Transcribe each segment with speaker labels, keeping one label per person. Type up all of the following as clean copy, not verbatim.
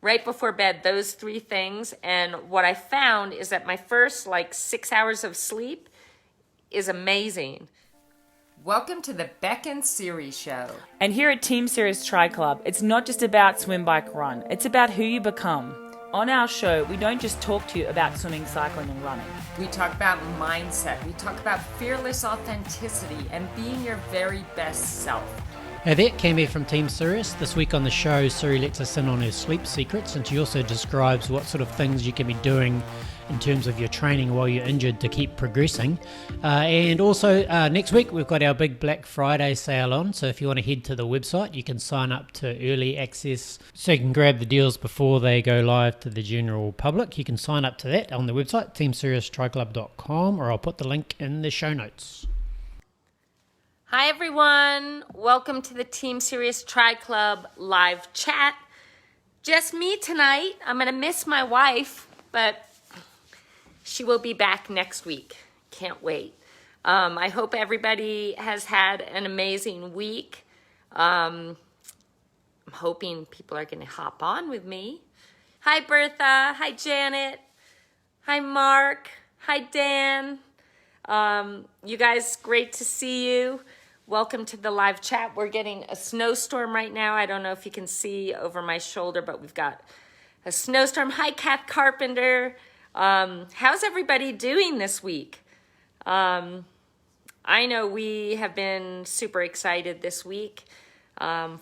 Speaker 1: right before bed, those three things. And what I found is that my first 6 hours of sleep is amazing. Welcome to the Bek and Siri show.
Speaker 2: And here at Team Sirius Tri Club, it's not just about swim, bike, run. It's about who you become. On our show, we don't just talk to you about swimming, cycling, and running.
Speaker 1: We talk about mindset. We talk about fearless authenticity and being your very best self.
Speaker 3: Hey there, Cam here from Team Sirius. This week on the show, Siri lets us in on her sleep secrets, and she also describes what sort of things you can be doing in terms of your training while you're injured to keep progressing. And also next week we've got our big Black Friday sale on, so if you want to head to the website you can sign up to early access so you can grab the deals before they go live to the general public. You can sign up to that on the website teamsiriustriclub.com, or I'll put the link in the show notes.
Speaker 1: Hi everyone, welcome to the Team Sirius Tri Club live chat. Just me tonight. I'm gonna miss my wife, but she will be back next week. Can't wait. I hope everybody has had an amazing week. I'm hoping people are gonna hop on with me. Hi Bertha, hi Janet, hi Mark, hi Dan. You guys, great to see you. Welcome to the live chat. We're getting a snowstorm right now. I don't know if you can see over my shoulder, but we've got a snowstorm. Hi, Kath Carpenter. How's everybody doing this week? I know we have been super excited this week,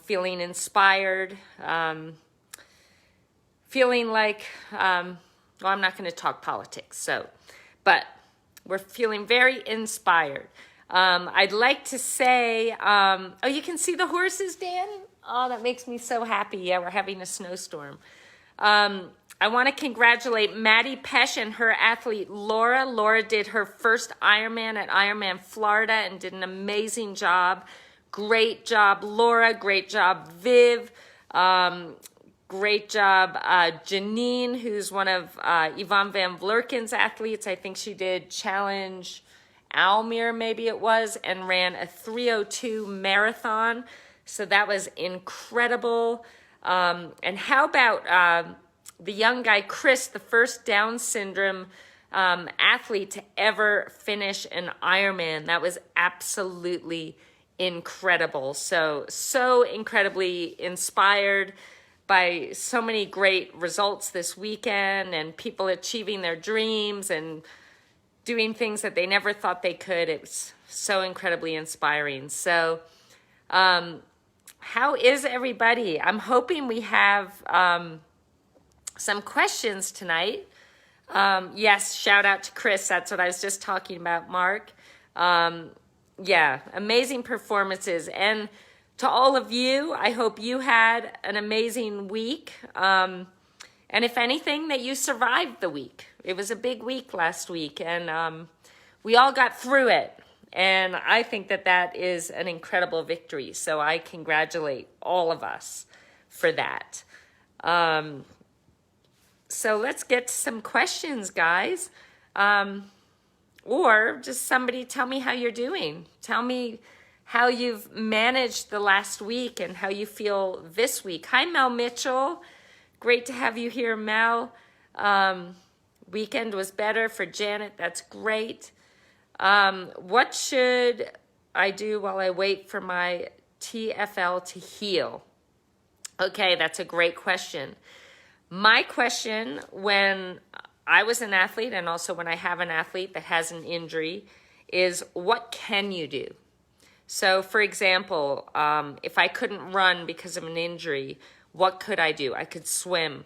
Speaker 1: feeling inspired, feeling like, well, I'm not going to talk politics, but we're feeling very inspired. I'd like to say, oh, you can see the horses, Dan? Oh, that makes me so happy. Yeah, we're having a snowstorm. I want to congratulate Maddie Pesh and her athlete, Laura. Laura did her first Ironman at Ironman Florida and did an amazing job. Great job, Laura. Great job, Viv. Great job, Janine, who's one of Yvonne Van Vlerken's athletes. I think she did Challenge Almere, maybe it was, and ran a 3:02 marathon. So that was incredible. And how about the young guy, Chris, the first Down syndrome athlete to ever finish an Ironman? That was absolutely incredible. So incredibly inspired by so many great results this weekend and people achieving their dreams and doing things that they never thought they could. It was so incredibly inspiring. So how is everybody? I'm hoping we have some questions tonight. Yes, shout out to Chris. That's what I was just talking about, Mark. Yeah, amazing performances. And to all of you, I hope you had an amazing week. And if anything, that you survived the week. It was a big week last week, and we all got through it. And I think that that is an incredible victory. So I congratulate all of us for that. So let's get to some questions, guys. Or just somebody tell me how you're doing. Tell me how you've managed the last week and how you feel this week. Hi, Mel Mitchell. Great to have you here, Mel. Weekend was better for Janet. That's great. What should I do while I wait for my TFL to heal? Okay, that's a great question. My question when I was an athlete, and also when I have an athlete that has an injury, is what can you do? So, for example, if I couldn't run because of an injury, what could I do? I could swim.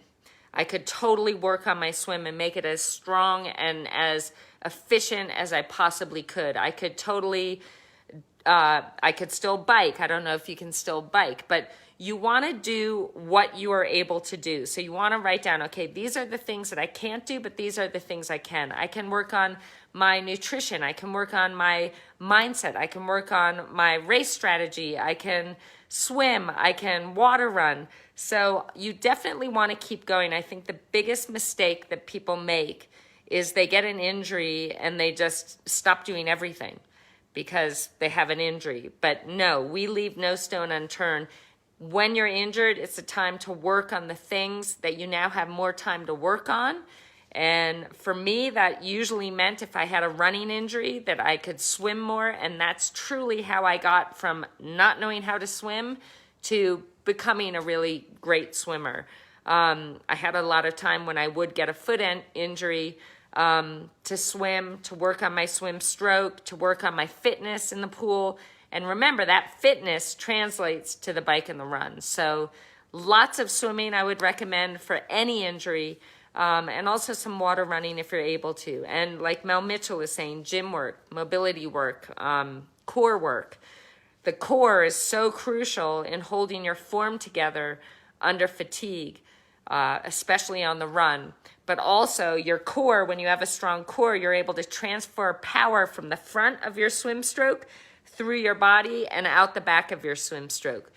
Speaker 1: I could totally work on my swim and make it as strong and as efficient as I possibly could. I could totally, I could still bike. I don't know if you can still bike, but you want to do what you are able to do. So you want to write down, okay, these are the things that I can't do, but these are the things I can. I can work on my nutrition. I can work on my mindset. I can work on my race strategy. I can swim. I can water run. So you definitely want to keep going. I think the biggest mistake that people make is they get an injury and they just stop doing everything because they have an injury. But no, we leave no stone unturned. when you're injured, it's a time to work on the things that you now have more time to work on. And for me, that usually meant if I had a running injury that I could swim more. And that's truly how I got from not knowing how to swim to becoming a really great swimmer. I had a lot of time when I would get a foot injury to swim, to work on my swim stroke, to work on my fitness in the pool. And remember, that fitness translates to the bike and the run. So lots of swimming I would recommend for any injury, and also some water running if you're able to. And like Mel Mitchell is saying, gym work, mobility work, core work. The core is so crucial in holding your form together under fatigue, especially on the run. But also your core, when you have a strong core, you're able to transfer power from the front of your swim stroke through your body and out the back of your swim stroke.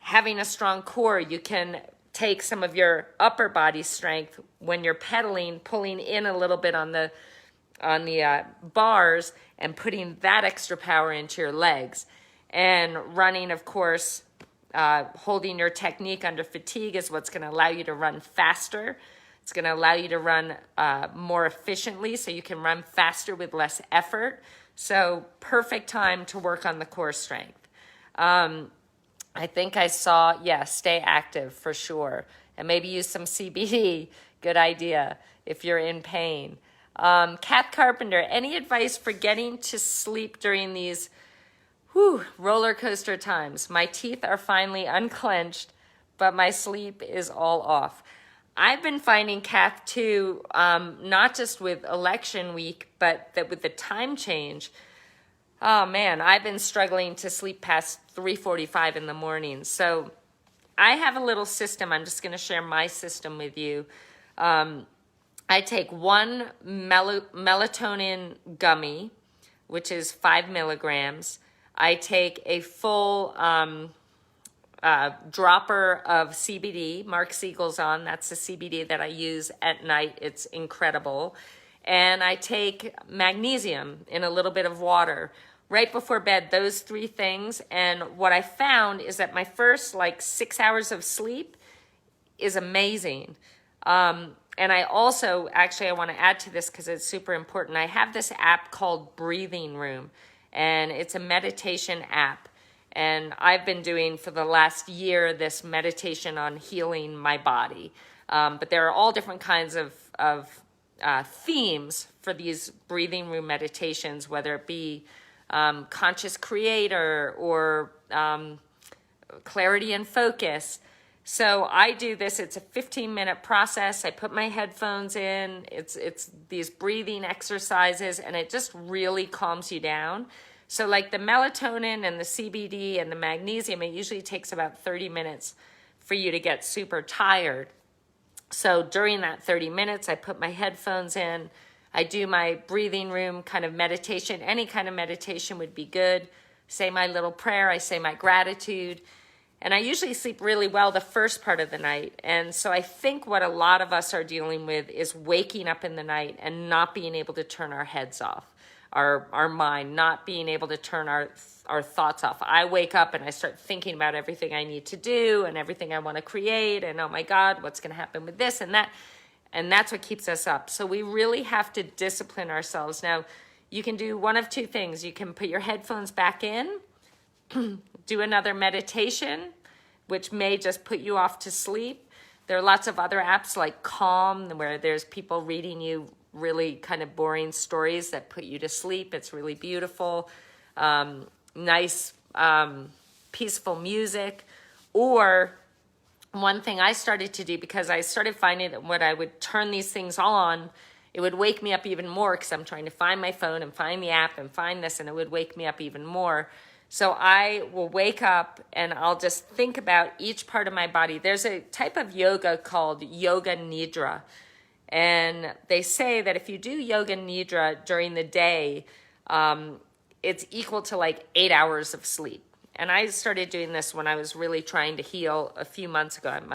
Speaker 1: Having a strong core, you can take some of your upper body strength when you're pedaling, pulling in a little bit on the bars and putting that extra power into your legs. And running, of course, holding your technique under fatigue is what's going to allow you to run faster. It's going to allow you to run more efficiently, so you can run faster with less effort. So perfect time to work on the core strength. I think I saw, stay active for sure. And maybe use some CBD. Good idea if you're in pain. Kath Carpenter, any advice for getting to sleep during these roller coaster times? My teeth are finally unclenched, but my sleep is all off. I've been finding, Kath, too, not just with election week, but that with the time change, oh man, I've been struggling to sleep past 3:45 in the morning. So I have a little system. I'm just going to share my system with you. I take one melatonin gummy, which is 5 milligrams. I take a full dropper of CBD. Mark Siegel's on. That's the CBD that I use at night. It's incredible. And I take magnesium in a little bit of water right before bed, those 3 things. And what I found is that my first 6 hours of sleep is amazing. And I also, actually, I want to add to this because it's super important. I have this app called Breathing Room, and it's a meditation app. And I've been doing for the last year this meditation on healing my body. But there are all different kinds of themes for these breathing room meditations, whether it be conscious creator or clarity and focus. So I do this. It's a 15-minute process. I put my headphones in. It's these breathing exercises, and it just really calms you down. So like the melatonin and the CBD and the magnesium, it usually takes about 30 minutes for you to get super tired. So during that 30 minutes, I put my headphones in. I do my breathing room kind of meditation. Any kind of meditation would be good. Say my little prayer. I say my gratitude. And I usually sleep really well the first part of the night. And so I think what a lot of us are dealing with is waking up in the night and not being able to turn our heads off. Our mind, not being able to turn our thoughts off. I wake up and I start thinking about everything I need to do and everything I want to create, and oh my God, what's going to happen with this and that. And that's what keeps us up. So we really have to discipline ourselves. Now, you can do one of 2 things. You can put your headphones back in, do another meditation, which may just put you off to sleep. There are lots of other apps like Calm, where there's people reading you really kind of boring stories that put you to sleep. It's really beautiful. Nice, peaceful music. Or one thing I started to do, because I started finding that when I would turn these things on, it would wake me up even more because I'm trying to find my phone and find the app and find this, and it would wake me up even more. So I will wake up and I'll just think about each part of my body. There's a type of yoga called Yoga Nidra. And they say that if you do Yoga Nidra during the day, it's equal to 8 hours of sleep. And I started doing this when I was really trying to heal a few months ago. I'm,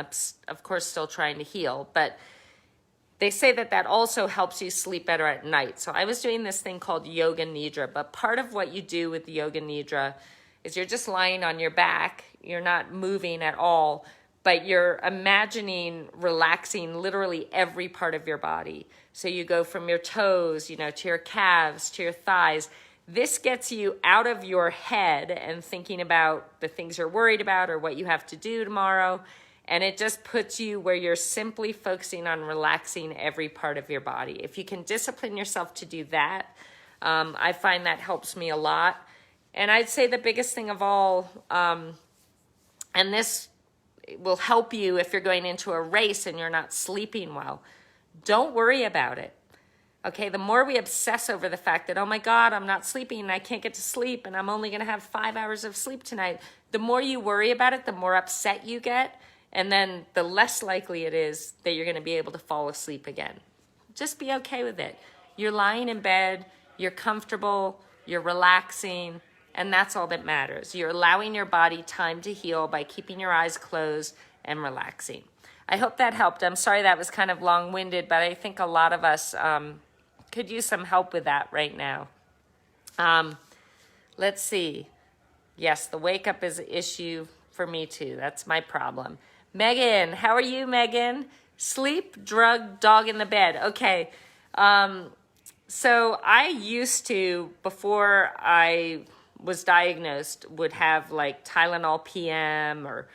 Speaker 1: of course, still trying to heal. But they say that that also helps you sleep better at night. So I was doing this thing called Yoga Nidra. But part of what you do with Yoga Nidra is you're just lying on your back. You're not moving at all, but you're imagining relaxing literally every part of your body. So you go from your toes, to your calves, to your thighs. This gets you out of your head and thinking about the things you're worried about or what you have to do tomorrow. And it just puts you where you're simply focusing on relaxing every part of your body. If you can discipline yourself to do that, I find that helps me a lot. And I'd say the biggest thing of all, and this will help you if you're going into a race and you're not sleeping well, don't worry about it. Okay, the more we obsess over the fact that, oh my God, I'm not sleeping and I can't get to sleep and I'm only going to have 5 hours of sleep tonight, the more you worry about it, the more upset you get, and then the less likely it is that you're going to be able to fall asleep again. Just be okay with it. You're lying in bed, you're comfortable, you're relaxing, and that's all that matters. You're allowing your body time to heal by keeping your eyes closed and relaxing. I hope that helped. I'm sorry that was kind of long-winded, but I think a lot of us could use some help with that right now. Let's see. Yes, the wake up is an issue for me too. That's my problem. Megan, how are you, Megan? Sleep, drug, dog in the bed. Okay. So I used to, before I was diagnosed, would have like Tylenol PM or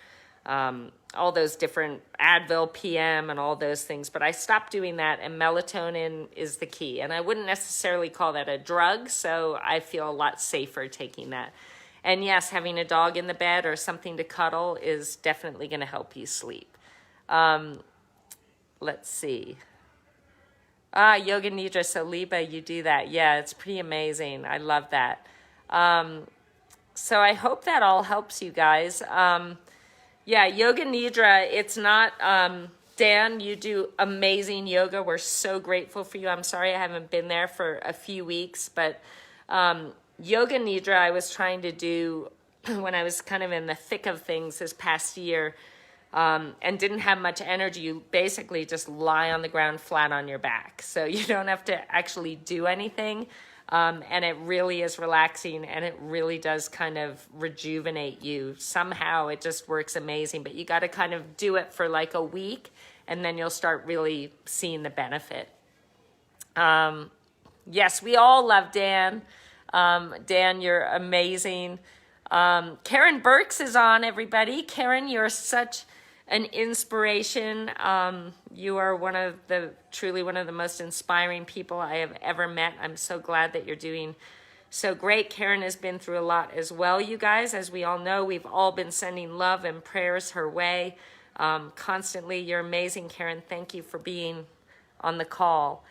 Speaker 1: all those different Advil PM and all those things, but I stopped doing that, and melatonin is the key. And I wouldn't necessarily call that a drug, so I feel a lot safer taking that. And yes, having a dog in the bed or something to cuddle is definitely going to help you sleep. Let's see. Yoga Nidra, so Liba, you do that. Yeah, it's pretty amazing. I love that. So I hope that all helps you guys. Yeah, Yoga Nidra, it's not, Dan, you do amazing yoga. We're so grateful for you. I'm sorry I haven't been there for a few weeks, but Yoga Nidra I was trying to do when I was kind of in the thick of things this past year, and didn't have much energy. You basically just lie on the ground flat on your back. So you don't have to actually do anything. And it really is relaxing, and it really does kind of rejuvenate you. Somehow it just works amazing, but you got to kind of do it for like a week, and then you'll start really seeing the benefit. Yes, we all love Dan. Dan, you're amazing. Karen Burks is on, everybody. Karen, you're such an inspiration. You are truly one of the most inspiring people I have ever met. I'm so glad that you're doing so great. Karen has been through a lot as well, you guys. As we all know, we've all been sending love and prayers her way constantly. You're amazing, Karen. Thank you for being on the call.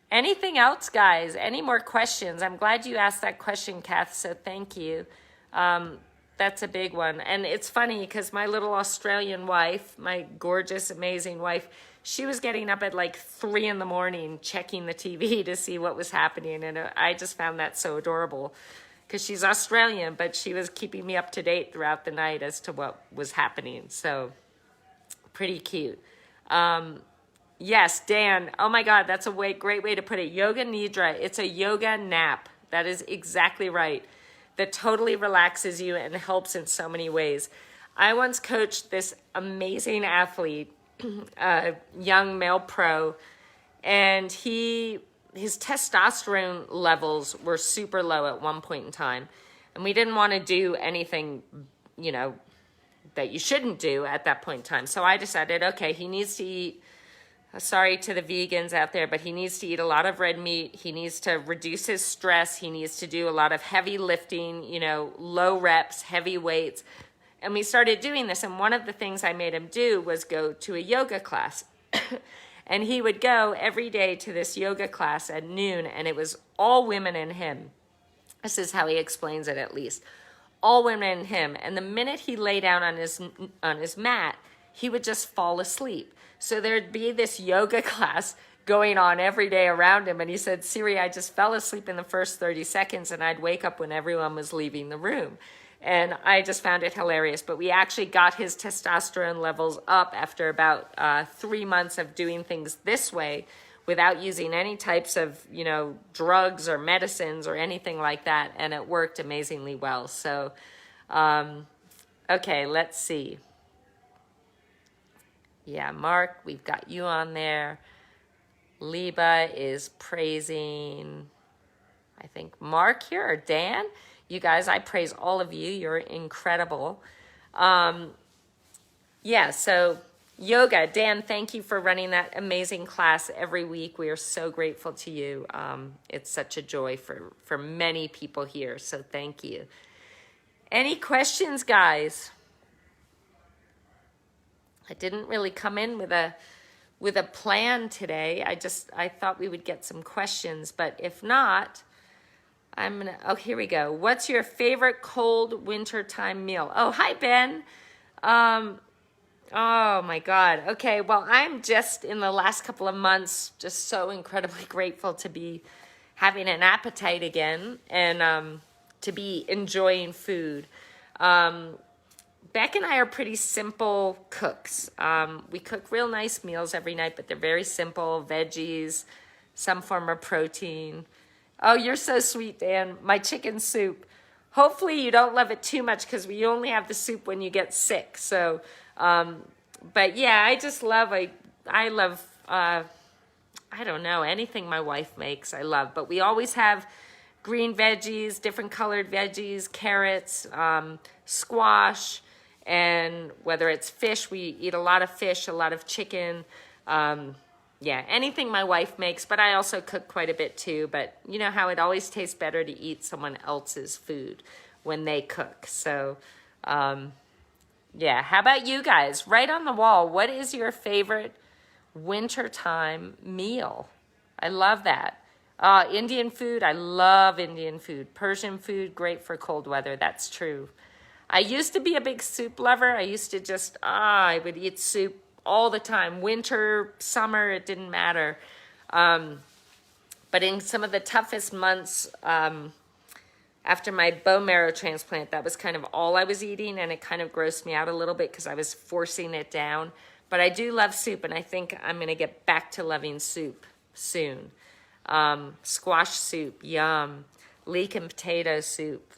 Speaker 1: Anything else, guys? Any more questions? I'm glad you asked that question, Kath, so thank you. That's a big one. And it's funny because my little Australian wife, my gorgeous, amazing wife, she was getting up at like 3 a.m. checking the TV to see what was happening. And I just found that so adorable because she's Australian, but she was keeping me up to date throughout the night as to what was happening. So pretty cute. Yes, Dan. Oh my God, that's a great way to put it. Yoga Nidra. It's a yoga nap. That is exactly right. That totally relaxes you and helps in so many ways. I once coached this amazing athlete, a young male pro, and his testosterone levels were super low at one point in time. And we didn't want to do anything, that you shouldn't do at that point in time. So I decided, okay, he needs to eat, sorry to the vegans out there, but he needs to eat a lot of red meat. He needs to reduce his stress. He needs to do a lot of heavy lifting, low reps, heavy weights. And we started doing this. And one of the things I made him do was go to a yoga class. And he would go every day to this yoga class at noon, and it was all women and him. This is how he explains it, at least. All women and him. And the minute he lay down on his mat, he would just fall asleep. So there'd be this yoga class going on every day around him. And he said, Siri, I just fell asleep in the first 30 seconds and I'd wake up when everyone was leaving the room. And I just found it hilarious. But we actually got his testosterone levels up after about 3 months of doing things this way. without using any types of, drugs or medicines or anything like that. And it worked amazingly well. So, okay, let's see. Yeah, Mark, we've got you on there. Liba is praising, I think, Mark here or Dan. You guys, I praise all of you. You're incredible. Yeah, so yoga. Dan, thank you for running that amazing class every week. We are so grateful to you. It's such a joy for many people here, so thank you. Any questions, guys? I didn't really come in with a plan today. I thought we would get some questions, but if not, oh, here we go. What's your favorite cold wintertime meal? Oh, hi, Ben. Oh my God. Okay, well, I'm just in the last couple of months just so incredibly grateful to be having an appetite again and to be enjoying food. Beck and I are pretty simple cooks. We cook real nice meals every night, but they're very simple, veggies, some form of protein. Oh, you're so sweet, Dan. My chicken soup. Hopefully you don't love it too much because we only have the soup when you get sick. So, but yeah, I just love, I love, I don't know, anything my wife makes, I love. But we always have green veggies, different colored veggies, carrots, squash, and whether it's fish, we eat a lot of fish, a lot of chicken. Yeah, anything my wife makes, but I also cook quite a bit too. But you know how it always tastes better to eat someone else's food when they cook. So, yeah, how about you guys? Right on the wall, what is your favorite wintertime meal? I love that. Indian food, I love Indian food. Persian food, great for cold weather, that's true. I used to be a big soup lover. I used to just, I would eat soup all the time. Winter, summer, it didn't matter. But in some of the toughest months, after my bone marrow transplant, that was kind of all I was eating, and it kind of grossed me out a little bit because I was forcing it down. But I do love soup, and I think I'm going to get back to loving soup soon. Squash soup, yum. Leek and potato soup.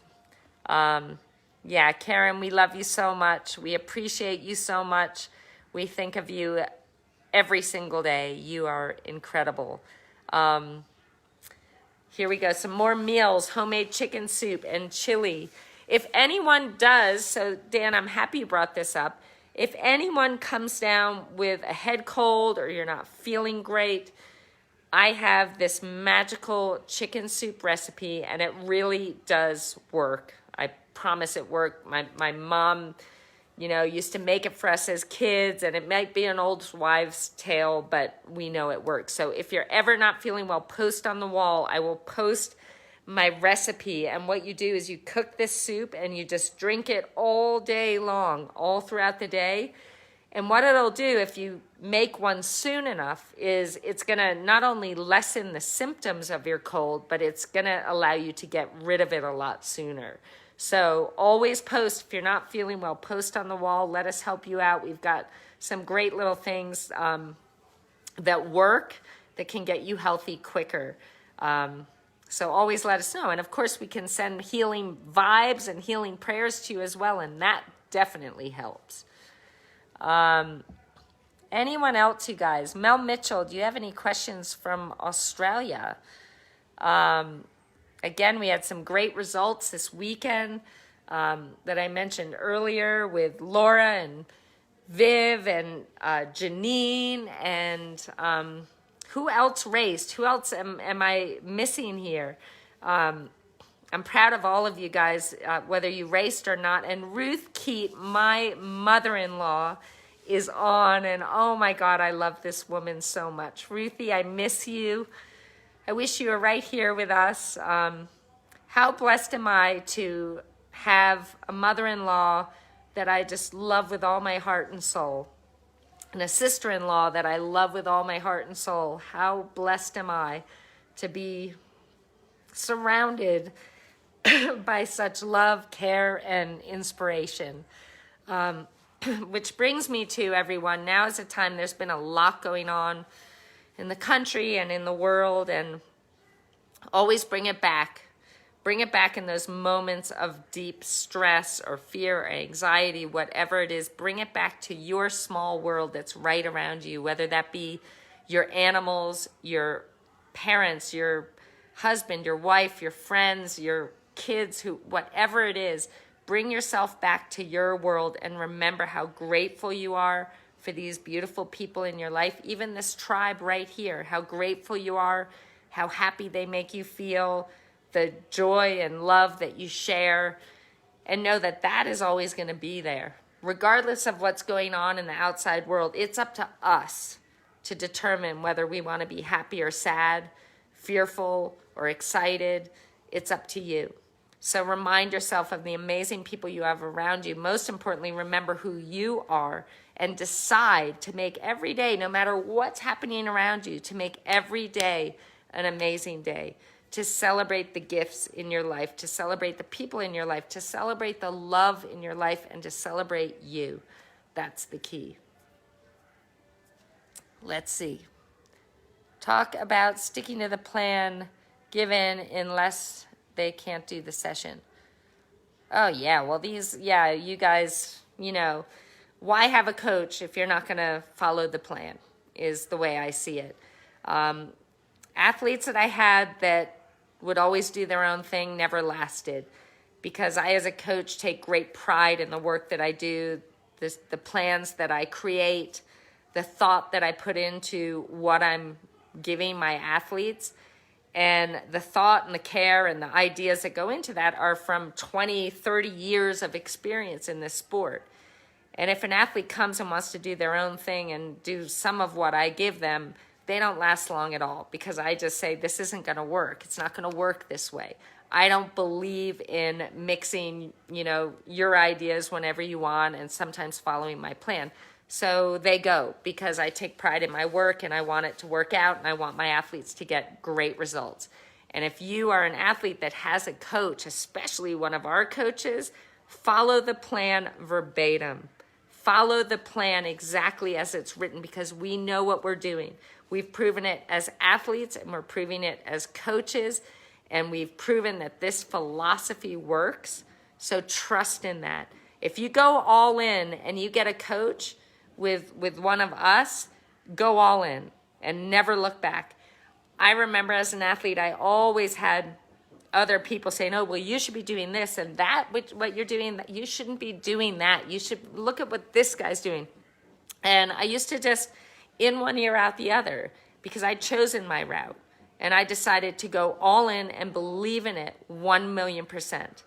Speaker 1: Yeah, Karen, we love you so much. We appreciate you so much. We think of you every single day. You are incredible. Here we go. Some more meals, homemade chicken soup and chili. If anyone does, so Dan, I'm happy you brought this up. If anyone comes down with a head cold or you're not feeling great, I have this magical chicken soup recipe, and it really does work. I promise it worked. My mom, used to make it for us as kids, and it might be an old wives' tale, but we know it works. So if you're ever not feeling well, post on the wall. I will post my recipe, and what you do is you cook this soup and you just drink it all day long, all throughout the day. And what it'll do if you make one soon enough is it's going to not only lessen the symptoms of your cold, but it's going to allow you to get rid of it a lot sooner. So always post. If you're not feeling well, post on the wall. Let us help you out. We've got some great little things that work, that can get you healthy quicker. So always let us know. And of course, we can send healing vibes and healing prayers to you as well, and that definitely helps. Anyone else, you guys? Mel Mitchell, do you have any questions from Australia? Again, we had some great results this weekend that I mentioned earlier with Laura and Viv and Janine and who else raced? Who else am I missing here? I'm proud of all of you guys, whether you raced or not. And Ruth Keat, my mother-in-law, is on. And oh my God, I love this woman so much. Ruthie, I miss you. I wish you were right here with us. How blessed am I to have a mother-in-law that I just love with all my heart and soul, and a sister-in-law that I love with all my heart and soul. How blessed am I to be surrounded by such love, care, and inspiration. Which brings me to everyone, now is a time, there's been a lot going on, in the country and in the world, and always bring it back. Bring it back in those moments of deep stress or fear or anxiety, whatever it is. Bring it back to your small world that's right around you, whether that be your animals, your parents, your husband, your wife, your friends, your kids, whatever it is. Bring yourself back to your world and remember how grateful you are for these beautiful people in your life, even this tribe right here, how grateful you are, how happy they make you feel, the joy and love that you share, and know that that is always going to be there. Regardless of what's going on in the outside world, it's up to us to determine whether we want to be happy or sad, fearful or excited. It's up to you. So remind yourself of the amazing people you have around you. Most importantly, remember who you are and decide to make every day, no matter what's happening around you, to make every day an amazing day, to celebrate the gifts in your life, to celebrate the people in your life, to celebrate the love in your life, and to celebrate you. That's the key. Let's see. Talk about sticking to the plan given unless they can't do the session. Oh, yeah. Well, you guys, why have a coach if you're not going to follow the plan is the way I see it. Athletes that I had that would always do their own thing never lasted, because I, as a coach, take great pride in the work that I do, the plans that I create, the thought that I put into what I'm giving my athletes. And the thought and the care and the ideas that go into that are from 20, 30 years of experience in this sport. And if an athlete comes and wants to do their own thing and do some of what I give them, they don't last long at all, because I just say, this isn't going to work. It's not going to work this way. I don't believe in mixing, your ideas whenever you want and sometimes following my plan. So they go, because I take pride in my work and I want it to work out and I want my athletes to get great results. And if you are an athlete that has a coach, especially one of our coaches, follow the plan verbatim. Follow the plan exactly as it's written, because we know what we're doing. We've proven it as athletes and we're proving it as coaches, and we've proven that this philosophy works. So trust in that. If you go all in and you get a coach with one of us, go all in and never look back. I remember as an athlete, I always had other people saying, oh, well, you should be doing this and that, what you're doing, you shouldn't be doing that. You should look at what this guy's doing. And I used to just in one ear out the other, because I'd chosen my route and I decided to go all in and believe in it 1,000,000%.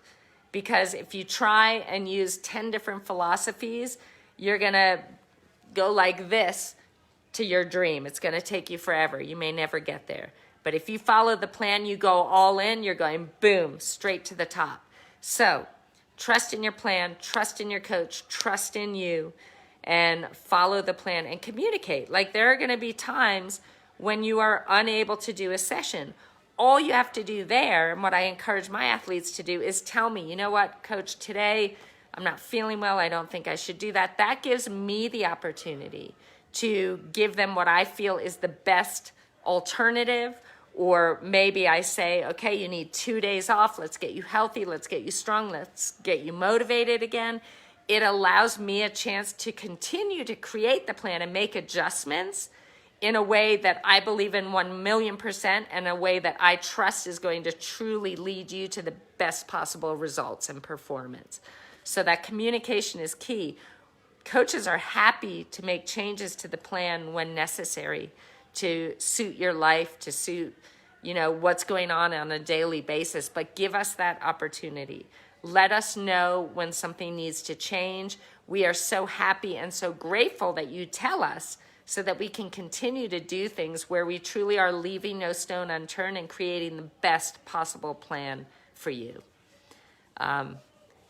Speaker 1: Because if you try and use 10 different philosophies, you're going to go like this to your dream. It's going to take you forever. You may never get there. But if you follow the plan, you go all in, you're going boom, straight to the top. So trust in your plan, trust in your coach, trust in you, and follow the plan and communicate. Like, there are going to be times when you are unable to do a session. All you have to do there, and what I encourage my athletes to do, is tell me, you know what, coach, today I'm not feeling well. I don't think I should do that. That gives me the opportunity to give them what I feel is the best alternative. Or maybe I say, okay, you need 2 days off. Let's get you healthy. Let's get you strong. Let's get you motivated again. It allows me a chance to continue to create the plan and make adjustments in a way that I believe in 1,000,000%, and a way that I trust is going to truly lead you to the best possible results and performance. So that communication is key. Coaches are happy to make changes to the plan when necessary to suit your life, to suit, what's going on a daily basis, but give us that opportunity. Let us know when something needs to change. We are so happy and so grateful that you tell us, so that we can continue to do things where we truly are leaving no stone unturned and creating the best possible plan for you.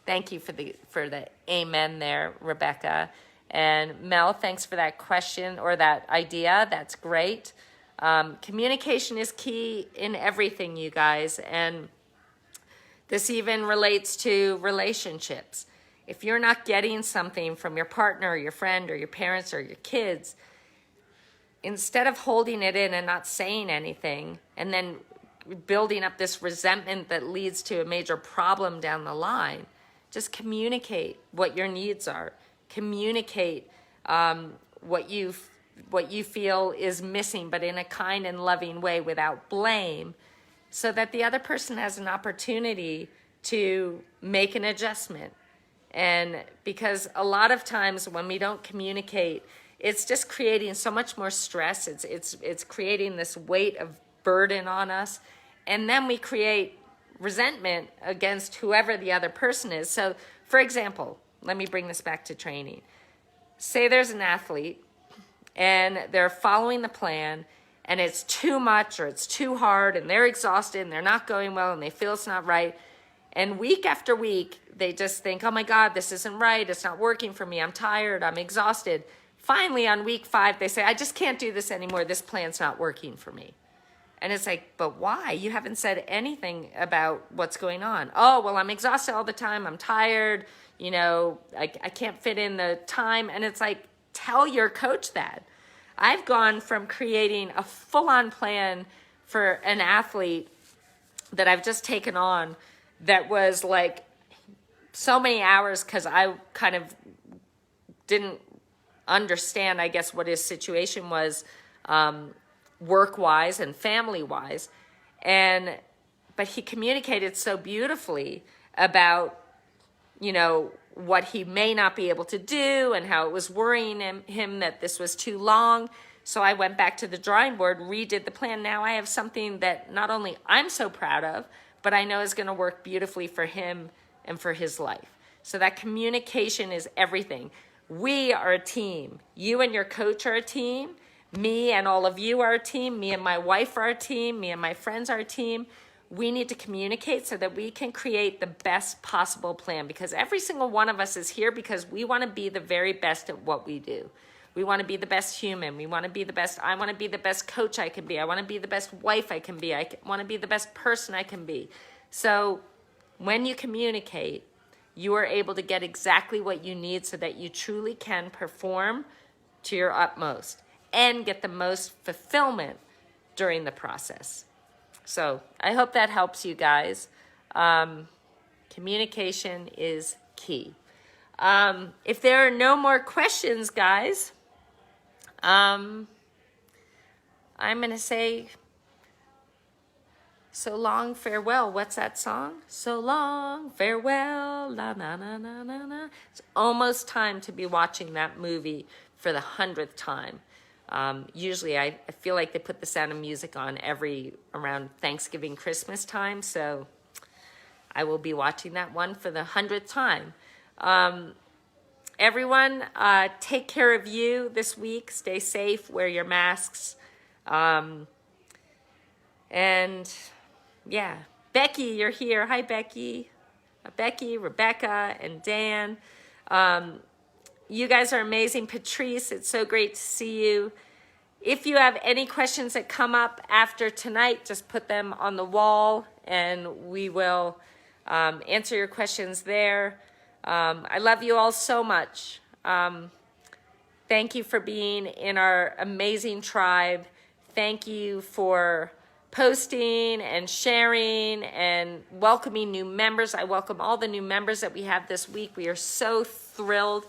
Speaker 1: Thank you for the amen there, Rebecca. And Mel, thanks for that question or that idea. That's great. Communication is key in everything, you guys. And this even relates to relationships. If you're not getting something from your partner or your friend or your parents or your kids, instead of holding it in and not saying anything and then building up this resentment that leads to a major problem down the line, just communicate what your needs are. Communicate what you feel is missing, but in a kind and loving way without blame, so that the other person has an opportunity to make an adjustment. And because a lot of times when we don't communicate, it's just creating so much more stress. It's creating this weight of burden on us. And then we create resentment against whoever the other person is. So, for example, let me bring this back to training. Say there's an athlete and they're following the plan and it's too much or it's too hard and they're exhausted and they're not going well and they feel it's not right. And week after week, they just think, oh my God, this isn't right. It's not working for me. I'm tired. I'm exhausted. Finally, on week 5, they say, I just can't do this anymore. This plan's not working for me. And it's like, but why? You haven't said anything about what's going on. Oh, well, I'm exhausted all the time. I'm tired. You know, I can't fit in the time. And it's like, tell your coach that. I've gone from creating a full-on plan for an athlete that I've just taken on that was like so many hours because I kind of didn't understand, I guess, what his situation was work-wise and family-wise. But he communicated so beautifully about, you know, what he may not be able to do and how it was worrying him that this was too long. So I went back to the drawing board, redid the plan. Now I have something that not only I'm so proud of, but I know is going to work beautifully for him and for his life. So that communication is everything. We are a team. You and your coach are a team. Me and all of you are a team. Me and my wife are a team. Me and my friends are a team. We need to communicate so that we can create the best possible plan, because every single one of us is here because we want to be the very best at what we do. We want to be the best human. We want to be the best. I want to be the best coach I can be. I want to be the best wife I can be. I want to be the best person I can be. So when you communicate, you are able to get exactly what you need so that you truly can perform to your utmost and get the most fulfillment during the process. So I hope that helps you guys. Communication is key. If there are no more questions, guys, I'm going to say so long, farewell. What's that song? So long, farewell, la na na na na na. It's almost time to be watching that movie for the 100th time. Usually I feel like they put The Sound of Music on around Thanksgiving, Christmas time. So I will be watching that one for the 100th time. Everyone, take care of you this week. Stay safe, wear your masks. And yeah, Becky, you're here. Hi, Becky. Becky, Rebecca, and Dan. You guys are amazing. Patrice, it's so great to see you. If you have any questions that come up after tonight, just put them on the wall and we will answer your questions there. I love you all so much. Thank you for being in our amazing tribe. Thank you for posting and sharing and welcoming new members. I welcome all the new members that we have this week. We are so thrilled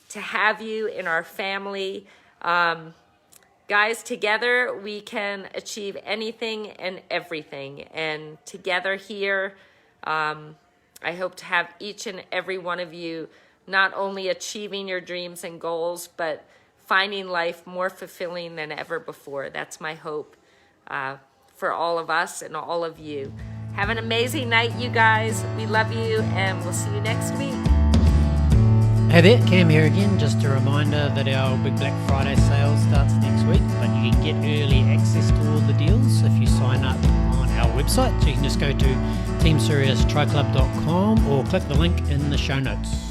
Speaker 1: to have you in our family. Guys, together we can achieve anything and everything. And together here, I hope to have each and every one of you not only achieving your dreams and goals, but finding life more fulfilling than ever before. That's my hope for all of us and all of you. Have an amazing night, you guys. We love you, and we'll see you next week.
Speaker 3: Hey there, Cam here again. Just a reminder that our Big Black Friday sale starts next week, but you can get early access to all the deals if you sign up on our website. So you can just go to teamsiriustriclub.com or click the link in the show notes.